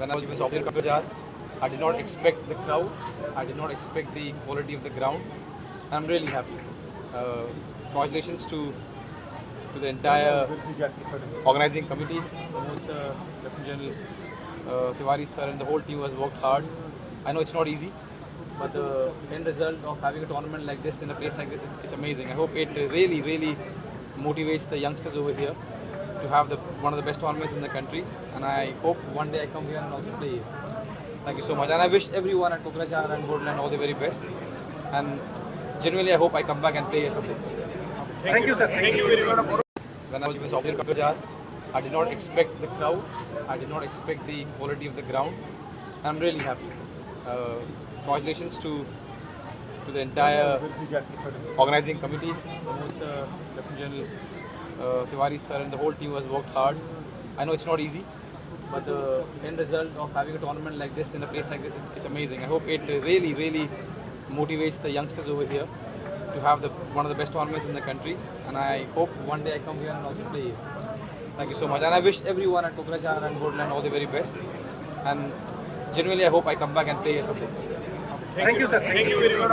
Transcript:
when I was with Software Kapajar, I did not expect the crowd, I did not expect the quality of the ground. I'm really happy. Congratulations to the entire organizing committee, Pramod sir, Lieutenant General Tiwari sir, and the whole team has worked hard. I know it's not easy, but the end result of having a tournament like this in a place like this, it's amazing. I hope it really motivates the youngsters over here to have one of the best tournaments in the country, and I hope one day I come here and also play here. Thank you so much, and I wish everyone at Kokrajhar and Borderland all the very best, and genuinely I hope I come back and play here someday. Thank you, sir. Thank you very much. When I was with Software Kapajar, I did not expect the crowd, I did not expect the quality of the ground. I'm really happy. Congratulations to the entire organizing committee, Pramod sir, Lieutenant General Tiwari sir, and the whole team has worked hard. I know it's not easy, but the end result of having a tournament like this in a place like this, it's amazing. I hope it really motivates the youngsters over here to have one of the best tournaments in the country, and I hope one day I come here and also play here. Thank you so much, and I wish everyone at Kokrajhar and Borderland all the very best, and genuinely I hope I come back and play here someday. Thank you, sir. Thank you very much.